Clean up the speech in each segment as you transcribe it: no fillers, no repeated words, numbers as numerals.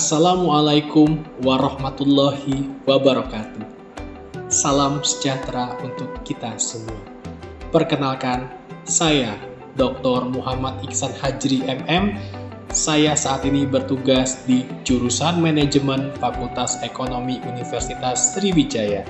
Assalamualaikum warahmatullahi wabarakatuh. Salam sejahtera untuk kita semua. Perkenalkan, saya Dr. Muhammad Iksan Hajri MM. Saya saat ini bertugas di jurusan Manajemen Fakultas Ekonomi Universitas Sriwijaya.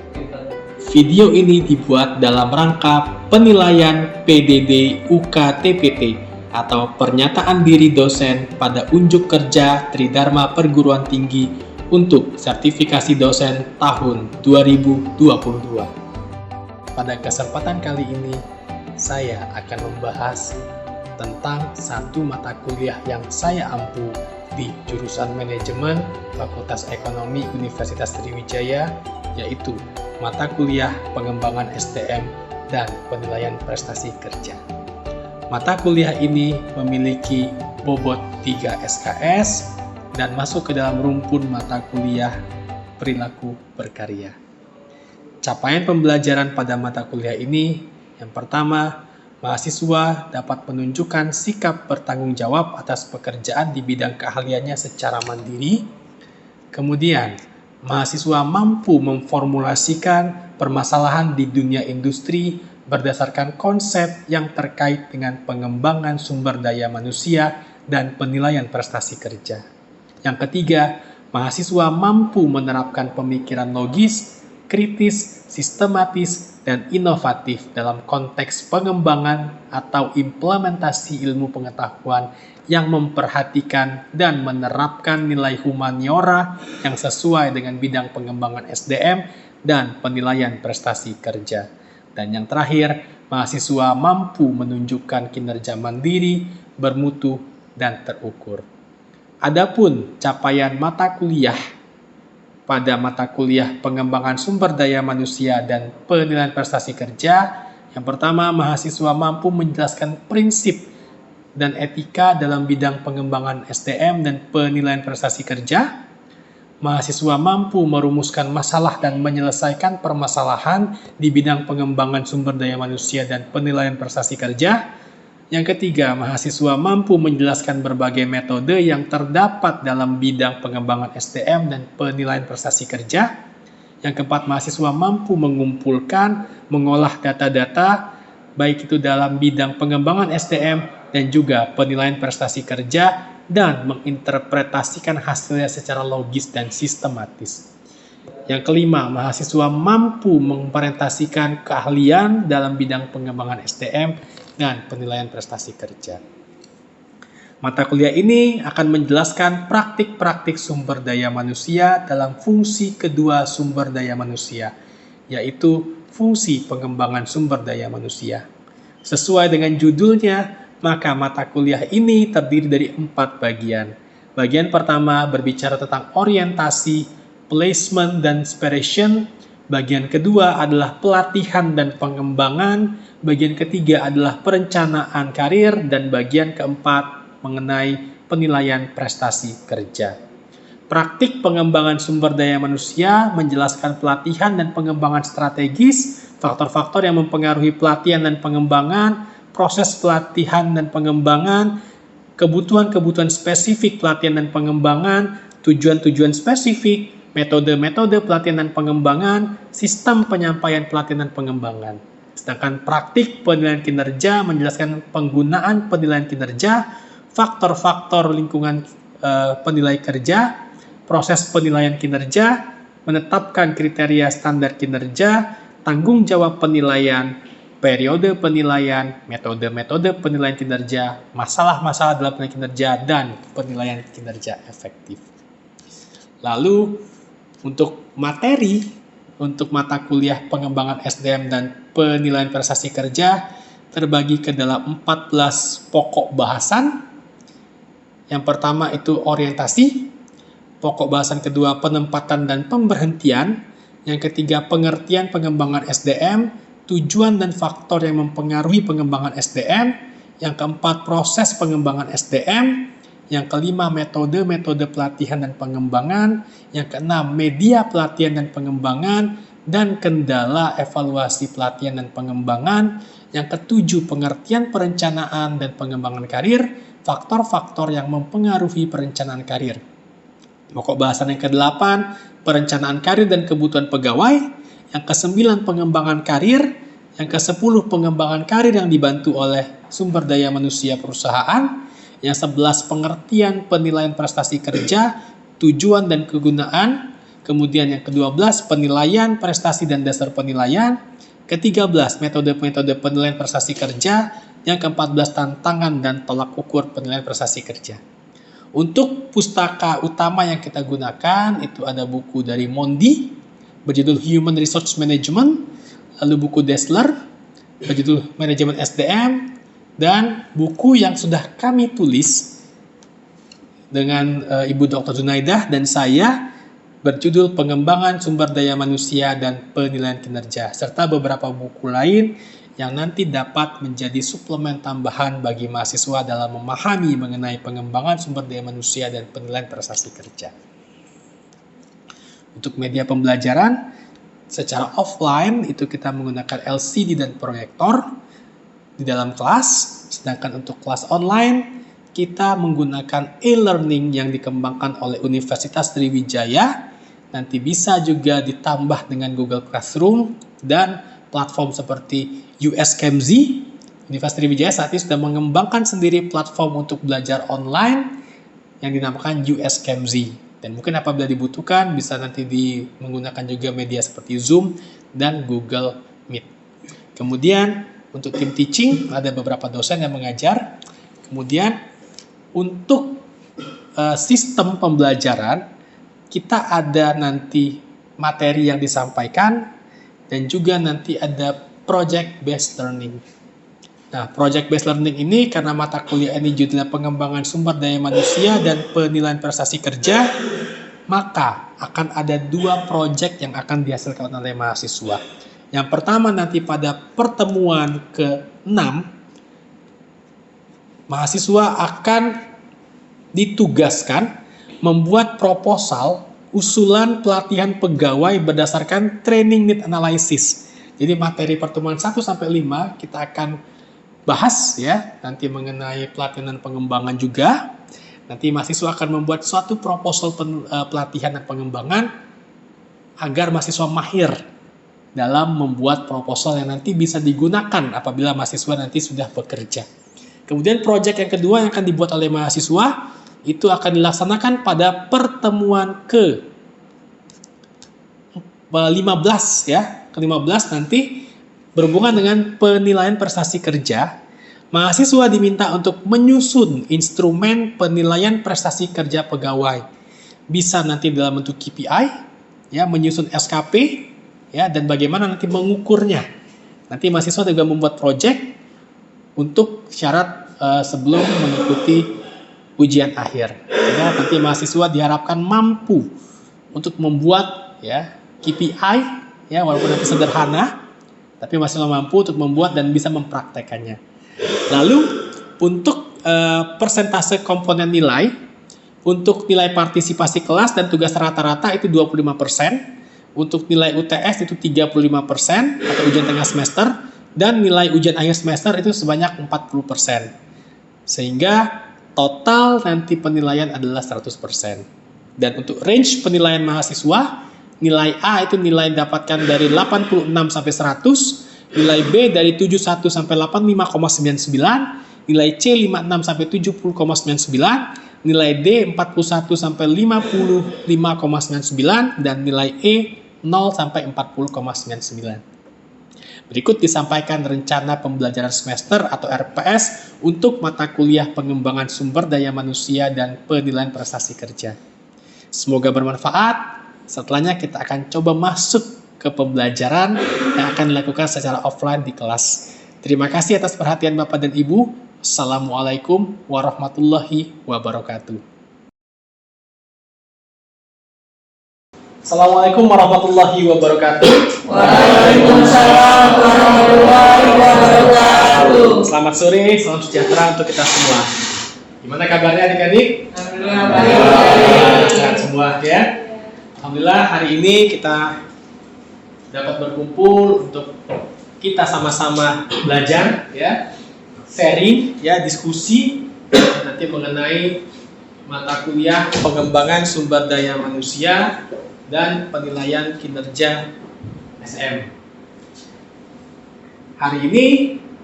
Video ini dibuat dalam rangka penilaian PDD UKTPT atau pernyataan diri dosen pada unjuk kerja Tridharma Perguruan Tinggi untuk sertifikasi dosen tahun 2022. Pada kesempatan kali ini, saya akan membahas tentang satu mata kuliah yang saya ampu di jurusan Manajemen Fakultas Ekonomi Universitas Sriwijaya, yaitu mata kuliah Pengembangan SDM dan Penilaian Prestasi Kerja. Mata kuliah ini memiliki bobot 3 SKS dan masuk ke dalam rumpun mata kuliah Perilaku Berkarya. Capaian pembelajaran pada mata kuliah ini, yang pertama, mahasiswa dapat menunjukkan sikap bertanggung jawab atas pekerjaan di bidang keahliannya secara mandiri. Kemudian, mahasiswa mampu memformulasikan permasalahan di dunia industri berdasarkan konsep yang terkait dengan pengembangan sumber daya manusia dan penilaian prestasi kerja. Yang ketiga, mahasiswa mampu menerapkan pemikiran logis, kritis, sistematis, dan inovatif dalam konteks pengembangan atau implementasi ilmu pengetahuan yang memperhatikan dan menerapkan nilai humaniora yang sesuai dengan bidang pengembangan SDM dan penilaian prestasi kerja. Dan yang terakhir, mahasiswa mampu menunjukkan kinerja mandiri, bermutu, dan terukur. Adapun capaian mata kuliah pada mata kuliah Pengembangan Sumber Daya Manusia dan Penilaian Prestasi Kerja, yang pertama, mahasiswa mampu menjelaskan prinsip dan etika dalam bidang pengembangan SDM dan penilaian prestasi kerja. Mahasiswa mampu merumuskan masalah dan menyelesaikan permasalahan di bidang pengembangan sumber daya manusia dan penilaian prestasi kerja. Yang ketiga, mahasiswa mampu menjelaskan berbagai metode yang terdapat dalam bidang pengembangan SDM dan penilaian prestasi kerja. Yang keempat, mahasiswa mampu mengumpulkan, mengolah data-data, baik itu dalam bidang pengembangan SDM dan juga penilaian prestasi kerja, dan menginterpretasikan hasilnya secara logis dan sistematis. Yang kelima, mahasiswa mampu mengimplementasikan keahlian dalam bidang pengembangan SDM dan penilaian prestasi kerja. Mata kuliah ini akan menjelaskan praktik-praktik sumber daya manusia dalam fungsi kedua sumber daya manusia, yaitu fungsi pengembangan sumber daya manusia. Sesuai dengan judulnya, maka mata kuliah ini terdiri dari 4 bagian. Bagian pertama berbicara tentang orientasi, placement, dan inspiration. Bagian kedua adalah pelatihan dan pengembangan. Bagian ketiga adalah perencanaan karir. Dan bagian keempat mengenai penilaian prestasi kerja. Praktik pengembangan sumber daya manusia menjelaskan pelatihan dan pengembangan strategis, faktor-faktor yang mempengaruhi pelatihan dan pengembangan, proses pelatihan dan pengembangan, kebutuhan-kebutuhan spesifik pelatihan dan pengembangan, tujuan-tujuan spesifik, metode-metode pelatihan dan pengembangan, sistem penyampaian pelatihan dan pengembangan. Sedangkan praktik penilaian kinerja menjelaskan penggunaan penilaian kinerja, faktor-faktor lingkungan penilai kerja, proses penilaian kinerja, menetapkan kriteria standar kinerja, tanggung jawab penilaian, periode penilaian, metode-metode penilaian kinerja, masalah-masalah dalam penilaian kinerja, dan penilaian kinerja efektif. Lalu, untuk materi, untuk mata kuliah pengembangan SDM dan penilaian prestasi kerja, terbagi ke dalam 14 pokok bahasan. Yang pertama itu orientasi, pokok bahasan kedua penempatan dan pemberhentian, yang ketiga pengertian pengembangan SDM, tujuan dan faktor yang mempengaruhi pengembangan SDM, yang keempat proses pengembangan SDM, yang kelima metode-metode pelatihan dan pengembangan, yang keenam media pelatihan dan pengembangan, dan kendala evaluasi pelatihan dan pengembangan, yang ketujuh pengertian perencanaan dan pengembangan karir, faktor-faktor yang mempengaruhi perencanaan karir. Pokok bahasan yang ke-8, perencanaan karir dan kebutuhan pegawai. Yang ke-9, pengembangan karir. Yang ke-10, pengembangan karir yang dibantu oleh sumber daya manusia perusahaan. Yang 11, pengertian penilaian prestasi kerja, tujuan dan kegunaan. Kemudian yang ke-12, penilaian prestasi dan dasar penilaian. Ke-13, metode-metode penilaian prestasi kerja. Yang ke-14, tantangan dan tolak ukur penilaian prestasi kerja. Untuk pustaka utama yang kita gunakan, itu ada buku dari Mondi, berjudul Human Resource Management, lalu buku Dessler, berjudul Manajemen SDM, dan buku yang sudah kami tulis dengan Ibu Dr. Junaidah dan saya, berjudul Pengembangan Sumber Daya Manusia dan Penilaian Kinerja, serta beberapa buku lain yang nanti dapat menjadi suplemen tambahan bagi mahasiswa dalam memahami mengenai pengembangan sumber daya manusia dan penilaian prestasi kerja. Untuk media pembelajaran, secara offline itu kita menggunakan LCD dan proyektor di dalam kelas, sedangkan untuk kelas online kita menggunakan e-learning yang dikembangkan oleh Universitas Sriwijaya, nanti bisa juga ditambah dengan Google Classroom dan platform seperti USCamZ. Universitas Sriwijaya saat ini sudah mengembangkan sendiri platform untuk belajar online yang dinamakan USCamZ. Dan mungkin apabila dibutuhkan bisa nanti menggunakan juga media seperti Zoom dan Google Meet. Kemudian untuk tim teaching ada beberapa dosen yang mengajar. Kemudian untuk sistem pembelajaran kita ada nanti materi yang disampaikan dan juga nanti ada project based learning. Nah, project based learning ini karena mata kuliah ini judulnya pengembangan sumber daya manusia dan penilaian prestasi kerja, maka akan ada 2 project yang akan dihasilkan oleh mahasiswa. Yang pertama nanti pada pertemuan ke-6, mahasiswa akan ditugaskan membuat proposal usulan pelatihan pegawai berdasarkan training need analysis. Jadi materi pertemuan 1 sampai 5 kita akan bahas ya, nanti mengenai pelatihan dan pengembangan juga. Nanti mahasiswa akan membuat suatu proposal pelatihan dan pengembangan agar mahasiswa mahir dalam membuat proposal yang nanti bisa digunakan apabila mahasiswa nanti sudah bekerja. Kemudian proyek yang kedua yang akan dibuat oleh mahasiswa itu akan dilaksanakan pada pertemuan ke-15 ya. Ke-15 nanti berhubungan dengan penilaian prestasi kerja. Mahasiswa diminta untuk menyusun instrumen penilaian prestasi kerja pegawai. Bisa nanti dalam bentuk KPI, ya, menyusun SKP, ya, dan bagaimana nanti mengukurnya. Nanti mahasiswa juga membuat proyek untuk syarat sebelum mengikuti ujian akhir. Ya, nanti mahasiswa diharapkan mampu untuk membuat ya KPI, ya, walaupun nanti sederhana, tapi mahasiswa mampu untuk membuat dan bisa mempraktekannya. Lalu untuk persentase komponen nilai, untuk nilai partisipasi kelas dan tugas rata-rata itu 25%, untuk nilai UTS itu 35% atau ujian tengah semester, dan nilai ujian akhir semester itu sebanyak 40%. Sehingga total nanti penilaian adalah 100%. Dan untuk range penilaian mahasiswa, nilai A itu nilai dapatkan dari 86 sampai 100, nilai B dari 71 sampai 85,99, nilai C 56 sampai 70,99, nilai D 41 sampai 55,99, dan nilai E 0 sampai 40,99. Berikut disampaikan rencana pembelajaran semester atau RPS untuk mata kuliah pengembangan sumber daya manusia dan penilaian prestasi kerja. Semoga bermanfaat. Setelahnya kita akan coba masuk ke pembelajaran yang akan dilakukan secara offline di kelas. Terima kasih atas perhatian Bapak dan Ibu. Assalamualaikum warahmatullahi wabarakatuh. Assalamualaikum warahmatullahi wabarakatuh. Waalaikumsalam warahmatullahi wabarakatuh. Selamat sore, salam sejahtera untuk kita semua. Gimana kabarnya adik-adik? Alhamdulillah baik. Sehat semua ya. Alhamdulillah hari ini kita dapat berkumpul untuk kita sama-sama belajar ya, sharing ya, diskusi nanti mengenai mata kuliah pengembangan sumber daya manusia dan penilaian kinerja SM. Hari ini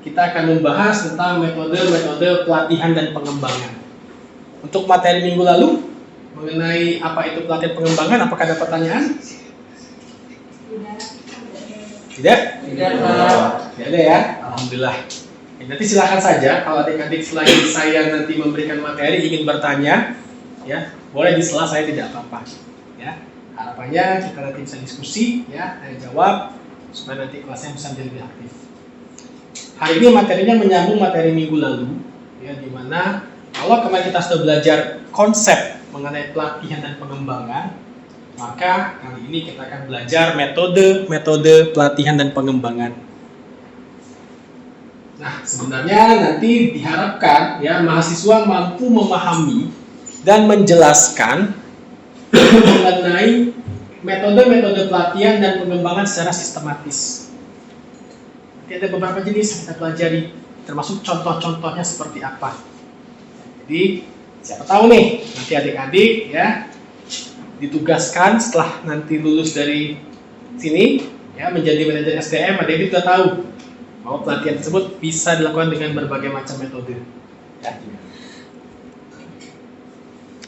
kita akan membahas tentang metode-metode pelatihan dan pengembangan. Untuk materi minggu lalu mengenai apa itu pelatihan pengembangan, apakah ada pertanyaan? Tidak? Tidak, Pak. Tidak ada ya? Alhamdulillah. Ya, nanti silakan saja kalau adik-adik selain saya nanti memberikan materi ingin bertanya, ya boleh di sela, saya tidak apa-apa. Ya, harapannya kita nanti bisa diskusi, ya, tanya jawab supaya nanti kelasnya bisa menjadi lebih aktif. Hari ini materinya menyambung materi minggu lalu, ya, di mana kalau kemarin kita sudah belajar konsep mengenai pelatihan dan pengembangan, maka kali ini kita akan belajar metode pelatihan dan pengembangan. Nah, sebenarnya nanti diharapkan ya mahasiswa mampu memahami dan menjelaskan mengenai metode-metode pelatihan dan pengembangan secara sistematis. Nanti ada beberapa jenis yang kita pelajari, termasuk contoh-contohnya seperti apa. Jadi, siapa tahu nih, nanti adik-adik ya ditugaskan setelah nanti lulus dari sini ya menjadi manajer SDM, adik-adik sudah tahu bahwa pelatihan tersebut bisa dilakukan dengan berbagai macam metode. Ya.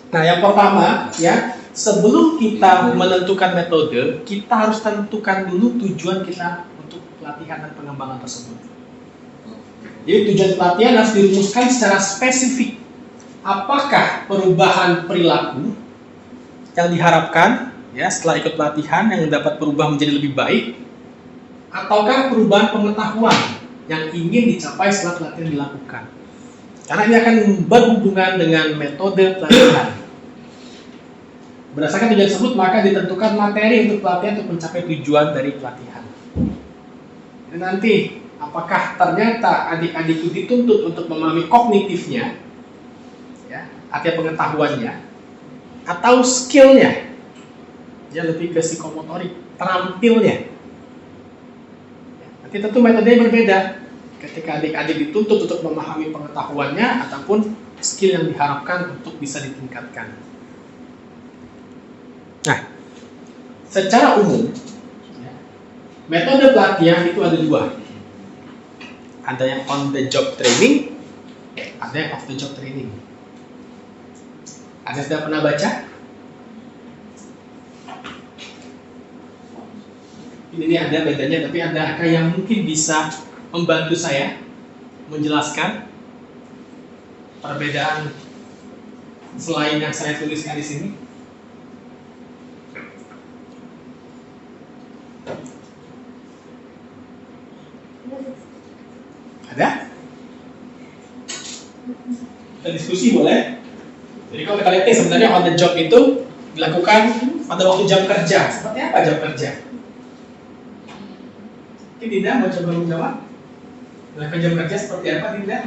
Nah, yang pertama ya, sebelum kita menentukan metode, kita harus tentukan dulu tujuan kita untuk pelatihan dan pengembangan tersebut. Jadi tujuan pelatihan harus dirumuskan secara spesifik. Apakah perubahan perilaku yang diharapkan ya setelah ikut pelatihan yang dapat berubah menjadi lebih baik, ataukah perubahan pengetahuan yang ingin dicapai setelah pelatihan dilakukan? Karena ini akan berhubungan dengan metode pelatihan. Berdasarkan tujuan tersebut, maka ditentukan materi untuk pelatihan untuk mencapai tujuan dari pelatihan. Dan nanti, apakah ternyata adik-adik itu dituntut untuk memahami kognitifnya, ya, artinya pengetahuannya, atau skillnya, ya lebih ke psikomotorik, terampilnya. Nanti tentu metodenya berbeda ketika adik-adik dituntut untuk memahami pengetahuannya ataupun skill yang diharapkan untuk bisa ditingkatkan. Nah, secara umum, ya, metode pelatihan itu ada dua. Ada yang on the job training, ada yang off the job training. Ada sudah pernah baca? Ini ada bedanya, tapi adakah yang mungkin bisa membantu saya menjelaskan perbedaan selain yang saya tuliskan di sini? Ada? Kita diskusi boleh? Jadi kalau kita lihat nih, sebenarnya on the job itu dilakukan pada waktu jam kerja. Seperti apa jam kerja? Mungkin Dinda mau coba menjawab? Dilakukan jam kerja seperti apa, Dinda?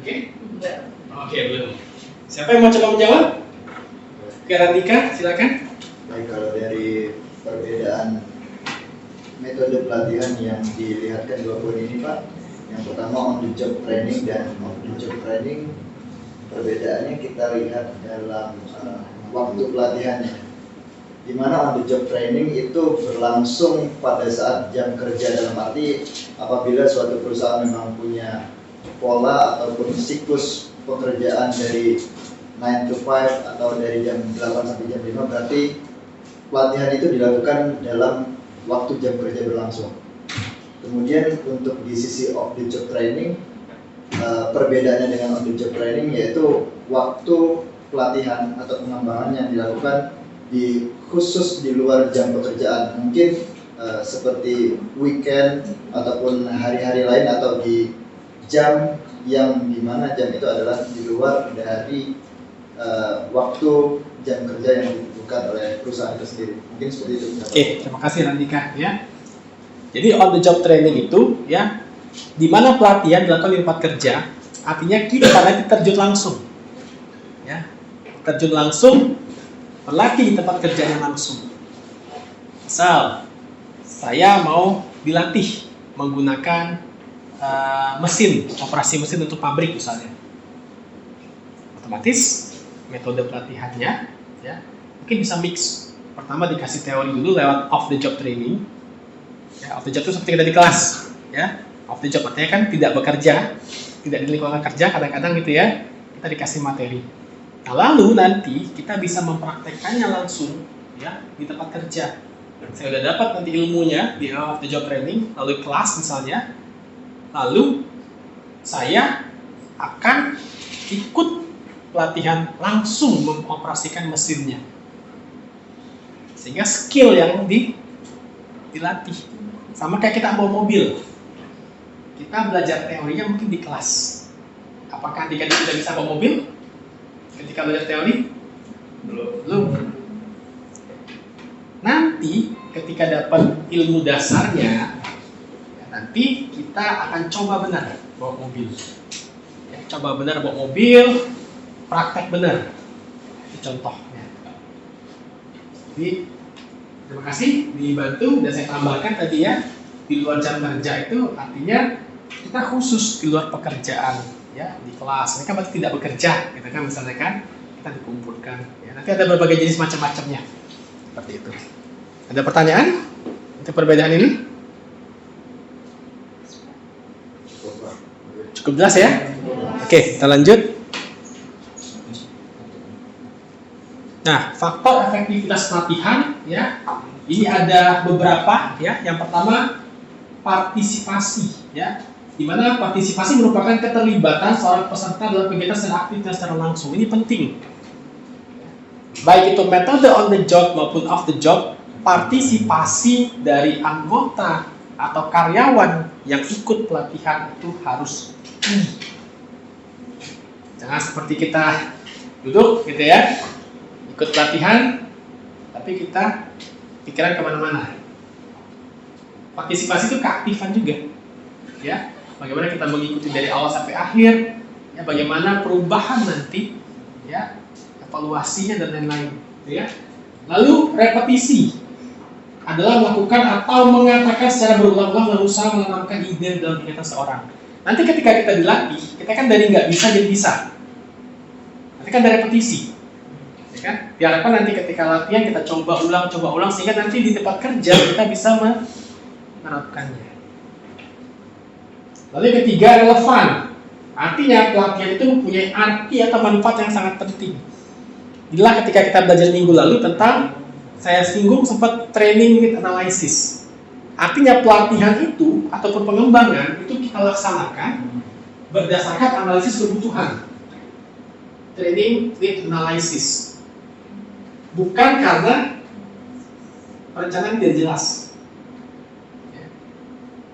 Oke? Oke, belum. Siapa yang mau coba menjawab? Oke, Randika, silakan. Baik, kalau dari perbedaan metode pelatihan yang dilihatkan dua poin ini, Pak. Yang pertama on the job training dan off the job training, perbedaannya kita lihat dalam waktu pelatihannya. Di mana on the job training itu berlangsung pada saat jam kerja, dalam arti apabila suatu perusahaan memang punya pola ataupun siklus pekerjaan dari 9 to 5 atau dari jam 8 sampai jam 5, berarti pelatihan itu dilakukan dalam waktu jam kerja berlangsung. Kemudian untuk di sisi off the job training, perbedaannya dengan on the job training yaitu waktu pelatihan atau pengembangan yang dilakukan khusus di luar jam pekerjaan, mungkin seperti weekend ataupun hari-hari lain, atau di jam yang dimana jam itu adalah di luar dari waktu jam kerja yang ditentukan oleh perusahaan itu sendiri. Mungkin seperti itu. Oke, terima kasih Randika ya. Jadi on the job training itu ya, di mana pelatihan dilakukan di tempat kerja, artinya kita nanti terjun langsung, ya, terjun langsung, berlatih di tempat kerjanya langsung. Misal, saya mau dilatih menggunakan mesin, operasi mesin untuk pabrik misalnya. Otomatis metode pelatihannya ya mungkin bisa mix. Pertama dikasih teori dulu lewat off the job training. Ya, off the job itu seperti kita di kelas, ya. Off the job artinya kan tidak bekerja, tidak di lingkungan kerja kadang-kadang gitu ya. Kita dikasih materi. Nah, lalu nanti kita bisa mempraktekkannya langsung ya di tempat kerja. Saya udah dapat nanti ilmunya di off the job training, lalu kelas misalnya. Lalu saya akan ikut pelatihan langsung mengoperasikan mesinnya. Sehingga skill yang dilatih. Sama kayak kita bawa mobil. Kita belajar teorinya mungkin di kelas. Apakah adik-adik sudah bisa bawa mobil? Ketika belajar teori? Belum. Nanti ketika dapat ilmu dasarnya, nanti kita akan coba benar bawa mobil. Ya, coba benar bawa mobil, praktek benar. Ini contohnya. Jadi terima kasih dibantu dan saya tambahkan tadi ya di luar jam kerja itu artinya kita khusus di luar pekerjaan ya di kelas. Ini kan berarti tidak bekerja, gitu kan misalnya kan kita dikumpulkan. Ya, nanti ada berbagai jenis macam-macamnya seperti itu. Ada pertanyaan untuk perbedaan ini? Cukup jelas ya? Oke, kita lanjut. Nah, faktor efektivitas pelatihan ya. Ini ada beberapa ya. Yang pertama partisipasi ya. Di mana partisipasi merupakan keterlibatan seorang peserta dalam kegiatan secara aktif dan secara langsung. Ini penting. Baik itu metode on the job maupun off the job, partisipasi dari anggota atau karyawan yang ikut pelatihan itu harus jangan seperti kita duduk gitu ya ikut pelatihan tapi kita pikiran kemana-mana. Partisipasi itu keaktifan juga ya, bagaimana kita mengikuti dari awal sampai akhir ya, bagaimana perubahan nanti ya, evaluasinya dan lain-lain ya. Lalu repetisi adalah melakukan atau mengatakan secara berulang-ulang dan usaha menanamkan ide dalam pikiran seorang. Nanti ketika kita dilatih, kita kan dari nggak bisa jadi bisa. Nanti kan dari repetisi. Ya kan? Diharapkan nanti ketika latihan kita coba ulang sehingga nanti di tempat kerja kita bisa menerapkannya. Lalu yang ketiga relevan. Artinya pelatihan itu mempunyai arti atau manfaat yang sangat penting. Inilah ketika kita belajar minggu lalu tentang saya singgung sempat training with analysis. Artinya pelatihan itu ataupun pengembangan itu kita laksanakan berdasarkan analisis kebutuhan. Training with analysis. Bukan karena perencanaan tidak jelas. Ya.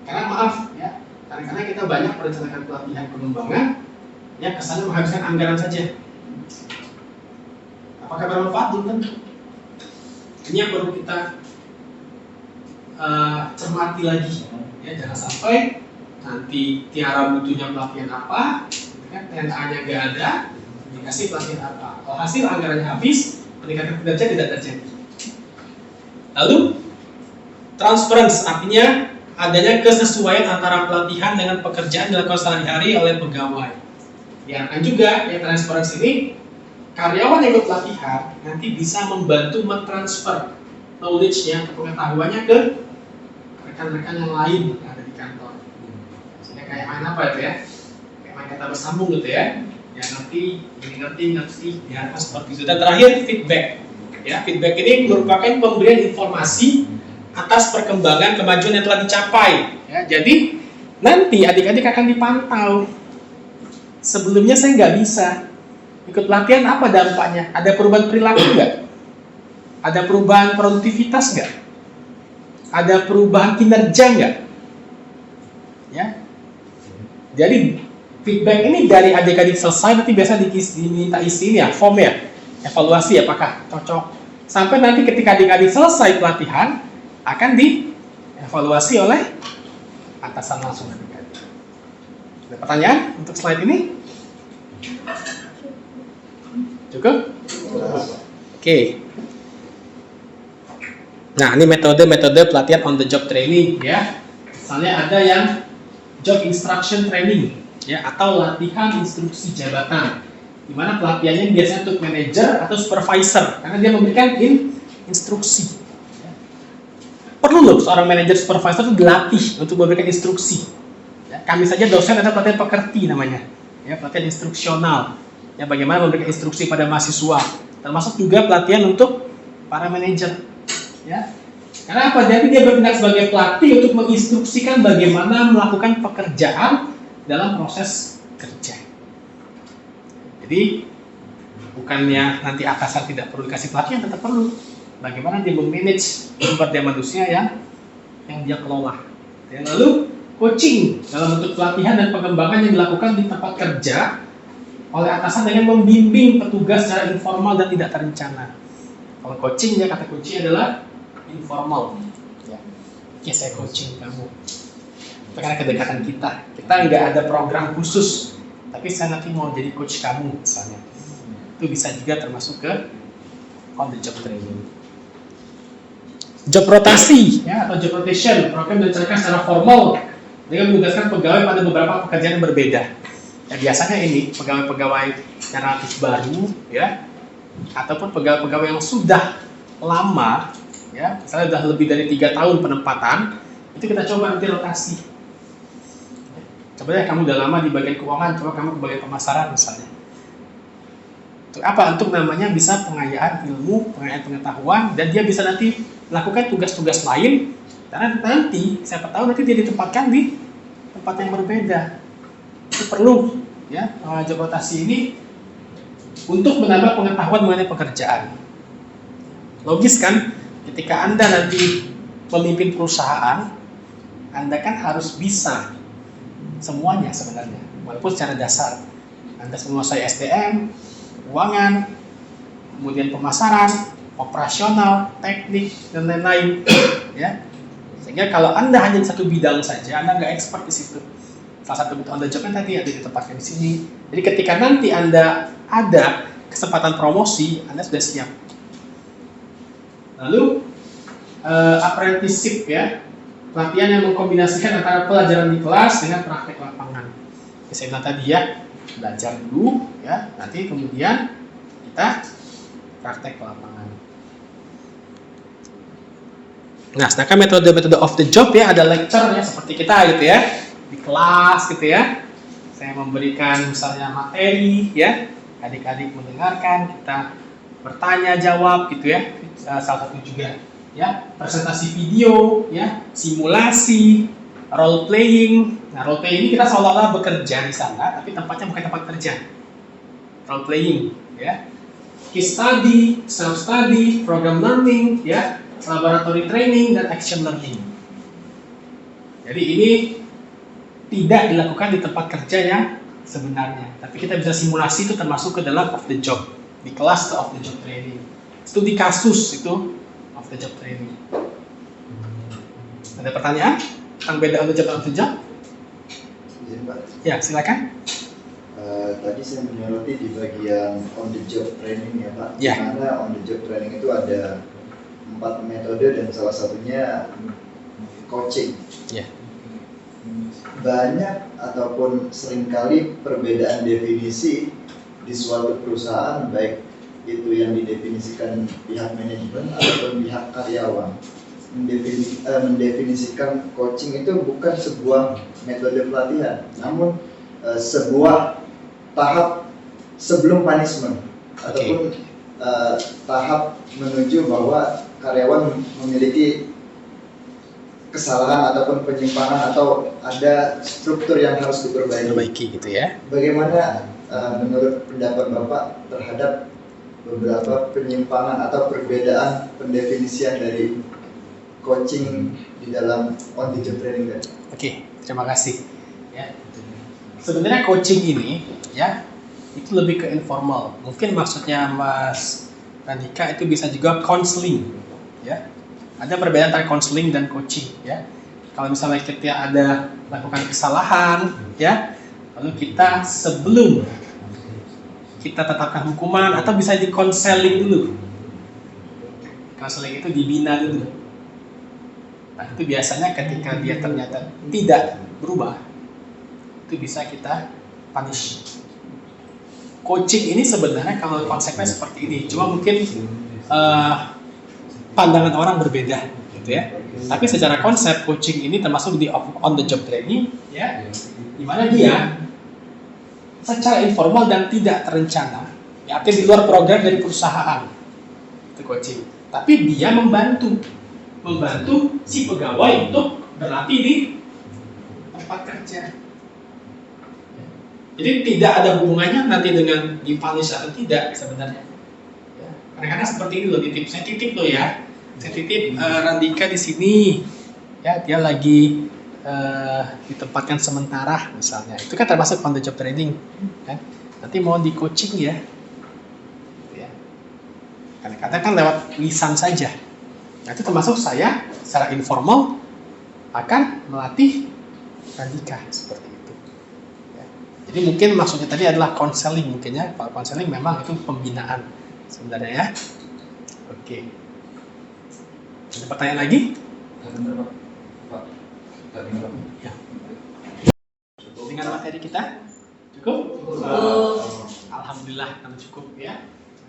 Karena maaf ya, kadang-kadang kita banyak merencanakan pelatihan pengembangan, ya kesannya menghabiskan anggaran saja. Apakah bermanfaat? Belum tentu. Ini yang perlu kita cermati lagi ya, jangan sampai nanti Tiara butuhnya pelatihan apa kan, TNA-nya nggak ada dikasih pelatihan apa, kalau hasil anggarannya habis peningkatan kinerja tidak terjadi. Lalu transference artinya adanya kesesuaian antara pelatihan dengan pekerjaan dilakukan sehari-hari oleh pegawai. Diharapkan juga ya transference ini karyawan yang ikut pelatihan nanti bisa membantu mentransfer knowledge-nya atau pengetahuannya ke rekan-rekan yang lain yang ada di kantor. Sehingga kayak main apa itu ya? Kayak main kata bersambung gitu ya. Yang ngerti, diharapkan seperti itu. Dan terakhir feedback. Ya, feedback ini merupakan pemberian informasi atas perkembangan kemajuan yang telah dicapai. Ya, jadi nanti adik-adik akan dipantau. Sebelumnya saya nggak bisa ikut pelatihan, apa dampaknya? Ada perubahan perilaku nggak? Ada perubahan produktivitas nggak? Ada perubahan kinerja nggak? Ya. Jadi feedback ini dari adik-adik selesai nanti biasa diminta isi ini ya, form ya, evaluasi apakah cocok. Sampai nanti ketika adik-adik selesai pelatihan akan dievaluasi oleh atasan langsung adik-adik. Ada pertanyaan untuk slide ini? Cukup? Oke. Nah, ini metode pelatihan on the job training ya. Misalnya ada yang job instruction training, ya, atau latihan instruksi jabatan, di mana pelatihannya biasanya untuk manajer atau supervisor, karena dia memberikan instruksi. Perlu loh seorang manajer supervisor itu dilatih untuk memberikan instruksi. Ya, kami saja dosen ada pelatihan pekerti namanya, ya, pelatihan instruksional, ya, bagaimana memberikan instruksi pada mahasiswa, termasuk juga pelatihan untuk para manajer, ya. Karena apa? Jadi dia bertindak sebagai pelatih untuk menginstruksikan bagaimana melakukan pekerjaan dalam proses kerja. Jadi bukannya nanti atasan tidak perlu dikasih pelatihan, tetap perlu. Bagaimana dia memanage sumber daya manusia yang dia kelola. Ya, lalu coaching dalam bentuk pelatihan dan pengembangan yang dilakukan di tempat kerja oleh atasan dengan membimbing petugas secara informal dan tidak terencana. Kalau coaching, ya, kata kunci adalah informal. Ya. Oke, saya coaching kamu. Itu karena kedekatan kita. Kita nggak ada program khusus, tapi saya nanti mau jadi coach kamu misalnya. Itu bisa juga termasuk ke on the job training. Job rotasi, ya, atau job rotation, program dilaksanakan secara formal dengan menugaskan pegawai pada beberapa pekerjaan yang berbeda. Ya, biasanya ini pegawai-pegawai yang relatif baru, ya, ataupun pegawai-pegawai yang sudah lama, ya, misalnya sudah lebih dari 3 tahun penempatan, itu kita coba nanti rotasi. Coba deh kamu udah lama di bagian keuangan, coba kamu ke bagian pemasaran misalnya. Untuk apa? Untuk namanya bisa pengayaan ilmu, pengayaan pengetahuan, dan dia bisa nanti melakukan tugas-tugas lain, karena nanti siapa tahu nanti dia ditempatkan di tempat yang berbeda. Itu perlu, ya, job rotasi ini untuk menambah pengetahuan mengenai pekerjaan. Logis kan? Ketika Anda nanti memimpin perusahaan, Anda kan harus bisa semuanya sebenarnya, walaupun secara dasar. Anda menguasai SDM, keuangan, kemudian pemasaran, operasional, teknik, dan lain-lain, ya. Sehingga kalau Anda hanya di satu bidang saja, Anda nggak expert di situ. Salah satu bentuk on the job-nya tadi ada ditempatkan di sini. Jadi ketika nanti Anda ada kesempatan promosi, Anda sudah siap. Lalu apprenticeship, ya, pelatihan yang mengkombinasikan antara pelajaran di kelas dengan praktek lapangan. Saya bilang tadi, ya, belajar dulu, ya, nanti kemudian kita praktek ke lapangan. Nah, sedangkan metode-metode off the job, ya, ada lecture, ya, seperti kita gitu, ya, di kelas gitu, ya. Saya memberikan misalnya materi, ya, adik-adik mendengarkan, kita bertanya jawab gitu, ya. Salah satu juga, ya, presentasi video, ya, simulasi, role playing. Nah, role playing ini kita seolah-olah bekerja di sana, tapi tempatnya bukan tempat kerja. Role playing, ya. Case study, self study, program learning, ya, laboratory training, dan action learning. Jadi ini tidak dilakukan di tempat kerja yang sebenarnya, tapi kita bisa simulasi, itu termasuk ke dalam off the job. Di kelas itu off the job training. Studi kasus itu off the job training. Ada pertanyaan tentang beda on the job dan off the job? Izin, Pak. Ya, silakan. Tadi saya menyoroti di bagian on the job training, ya, Pak. Ya. Karena on the job training itu ada 4 metode dan salah satunya coaching. Ya. Banyak ataupun seringkali perbedaan definisi di suatu perusahaan, baik itu yang didefinisikan pihak manajemen ataupun pihak karyawan. Mendefinisikan coaching itu bukan sebuah metode pelatihan, namun sebuah tahap sebelum punishment, ataupun tahap menuju bahwa karyawan memiliki kesalahan ataupun penyimpangan atau ada struktur yang harus diperbaiki gitu, ya. Bagaimana menurut pendapat Bapak terhadap beberapa penyimpangan atau perbedaan pendefinisian dari coaching di dalam on the job training tadi? Oke, terima kasih. Ya. Sebenarnya coaching ini, ya, itu lebih ke informal. Mungkin maksudnya Mas Randika itu bisa juga counseling, ya. Ada perbedaan antara counseling dan coaching, ya. Kalau misalnya kita ada melakukan kesalahan, ya, lalu kita sebelum kita tetapkan hukuman atau bisa di konseling dulu. Konseling itu dibina dulu. Nah, itu biasanya ketika dia ternyata tidak berubah, itu bisa kita punish. Coaching ini sebenarnya kalau konsepnya seperti ini, cuma mungkin pandangan orang berbeda, gitu ya. Tapi secara konsep coaching ini termasuk di on the job training, ya, di mana dia secara informal dan tidak terencana, ya, artinya di luar program dari perusahaan, itu coaching. Tapi dia membantu si pegawai untuk berlatih di tempat kerja. Jadi tidak ada hubungannya nanti dengan dipunish atau tidak sebenarnya. Ya, kadang-kadang seperti ini loh, saya titip loh ya. Saya titip Randika di sini, ya, dia lagi ditempatkan sementara misalnya. Itu kan termasuk on the job training, kan? Nanti mau di coaching ya. Ya. Kadang-kadang kan lewat lisan saja. Nah, itu termasuk saya secara informal akan melatih Randika seperti itu. Ya. Jadi mungkin maksudnya tadi adalah counseling mungkin ya. Kalau counseling memang itu pembinaan sebenarnya ya. Oke. Ada pertanyaan lagi? Ya. Dengan materi kita cukup? Alhamdulillah kalau cukup ya.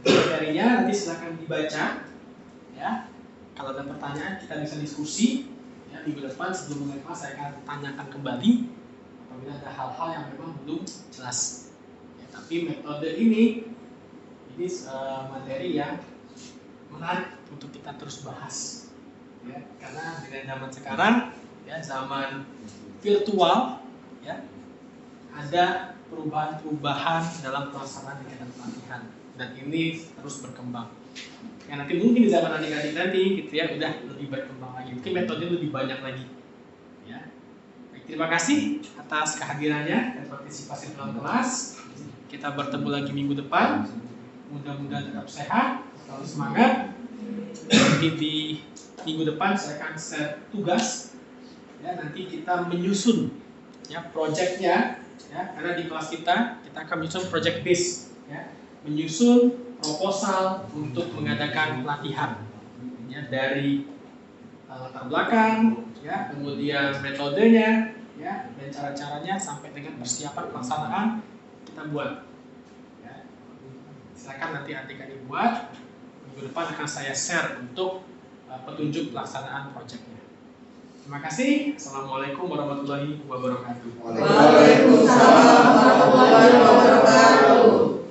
Materinya nanti silakan dibaca ya. Kalau ada pertanyaan kita bisa diskusi ya, minggu depan sebelum mulai kelas saya akan tanyakan kembali apabila ada hal-hal yang memang belum jelas ya, tapi metode ini materi yang menarik untuk kita terus bahas ya, karena dengan zaman sekarang ya, zaman virtual ya, ada perubahan-perubahan dalam pelaksanaan kegiatan pelatihan dan ini terus berkembang. Ya, nanti mungkin di zaman adik-adik nanti gitu ya udah lebih berkembang lagi, mungkin metode lebih banyak lagi ya. Baik, terima kasih atas kehadirannya dan partisipasi dalam kelas. Kita bertemu lagi minggu depan, mudah-mudahan tetap sehat, selalu semangat. Nanti di minggu depan saya akan share tugas ya, nanti kita menyusun ya proyeknya ya, karena di kelas kita akan menyusun project base ya, menyusun proposal untuk mengadakan pelatihan ya, dari latar belakang ya, kemudian metodenya ya, dan cara-caranya sampai dengan persiapan pelaksanaan kita buat ya. Silakan nanti adik-adik buat, minggu depan akan saya share untuk petunjuk pelaksanaan proyeknya. Terima kasih. Assalamualaikum warahmatullahi wabarakatuh. Waalaikumsalam warahmatullahi wabarakatuh.